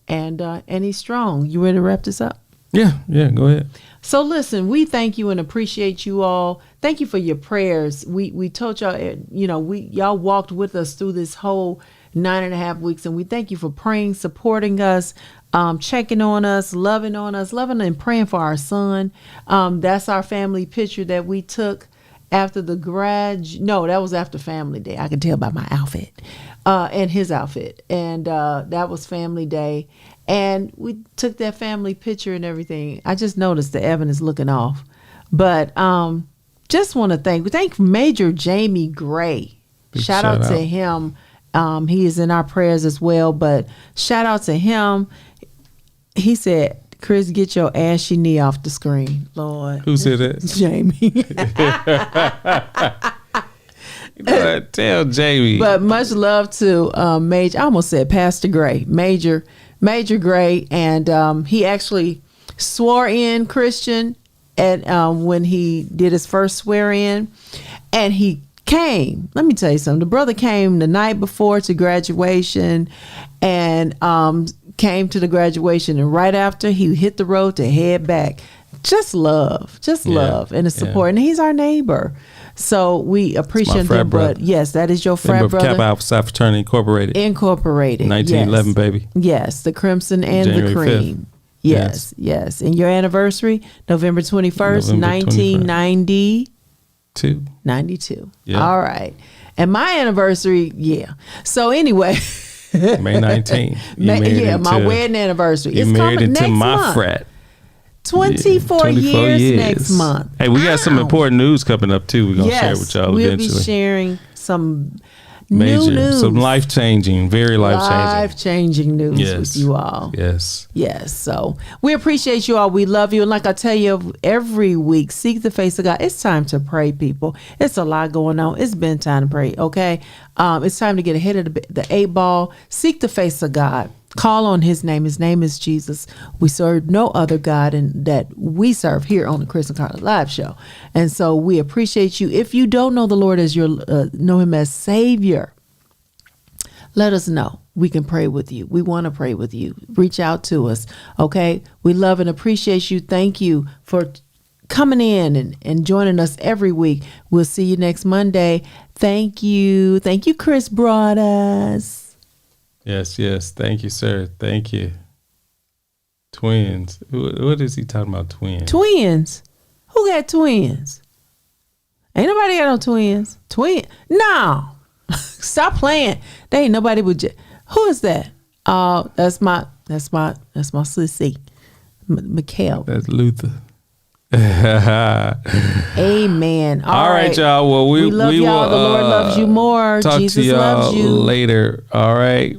and he's strong. You ready to wrap this up? Yeah. Go ahead. So listen, we thank you and appreciate you all. Thank you for your prayers. We told y'all, y'all walked with us through this whole 9.5 weeks, and we thank you for praying, supporting us, checking on us, loving and praying for our son. That's our family picture that we took after the no, that was after family day. I can tell by my outfit and his outfit, and that was family day, and we took that family picture and everything. I just noticed that Evan is looking off, but just want to thank Major Jamie Gray. Shout out to him. He is in our prayers as well, but shout out to him. He said, Kris, get your ashy knee off the screen, Lord. Who said that? Jamie. Tell Jamie. But much love to Major. I almost said Pastor Gray. Major Gray. And he actually swore in Christian when he did his first swear in. And he came. Let me tell you something. The brother came the night before to graduation and came to the graduation. And right after, he hit the road to head back. Just love and the support. And he's our neighbor. So we appreciate him. But yes, that is your frat brother. Kappa Alpha Psi Fraternity Incorporated. 1911, yes. Baby. Yes, the Crimson and January the Cream. 5th. Yes. And your anniversary, November 21st, 1990. 92. Yeah. All right. And my anniversary, So anyway. May 19th. My wedding anniversary. You married into my frat. 24 years next month. Hey, we got some important news coming up too. We're going to share with y'all eventually. We'll be sharing some major, new news. some life-changing, very life-changing news with you all. Yes. So we appreciate you all. We love you. And like I tell you every week, seek the face of God. It's time to pray, people. It's a lot going on. It's been time to pray, okay? It's time to get ahead of the 8 ball. Seek the face of God. Call on his name. His name is Jesus. We serve no other God that we serve here on the Kris and Carlette Live Show. And so we appreciate you. If you don't know the Lord as know him as Savior, let us know. We can pray with you. We want to pray with you. Reach out to us. Okay. We love and appreciate you. Thank you for coming in and joining us every week. We'll see you next Monday. Thank you. Thank you, Kris Broadus. Yes. Thank you, sir. Thank you. Twins. What is he talking about, twins? Twins? Who got twins? Ain't nobody got no twins. No. Stop playing. There ain't nobody with who is that? That's my sissy. Mikhail. That's Luther. Amen. All right, y'all. Well, we love y'all. The Lord loves you more. Talk Jesus to y'all loves you later. All right.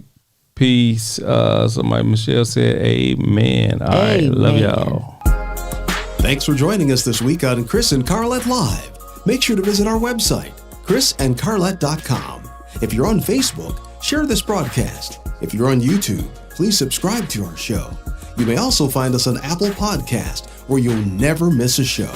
Peace. Somebody, Michelle said, amen. All right. Love y'all. Thanks for joining us this week on Kris and Carlette Live. Make sure to visit our website, krisandcarlette.com. If you're on Facebook, share this broadcast. If you're on YouTube, please subscribe to our show. You may also find us on Apple Podcast, where you'll never miss a show.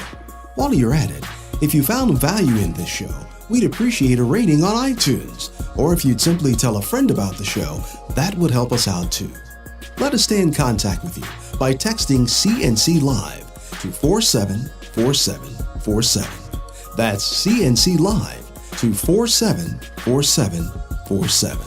While you're at it, if you found value in this show, we'd appreciate a rating on iTunes. Or if you'd simply tell a friend about the show, that would help us out too. Let us stay in contact with you by texting CNC Live to 474747. That's CNC Live to 474747.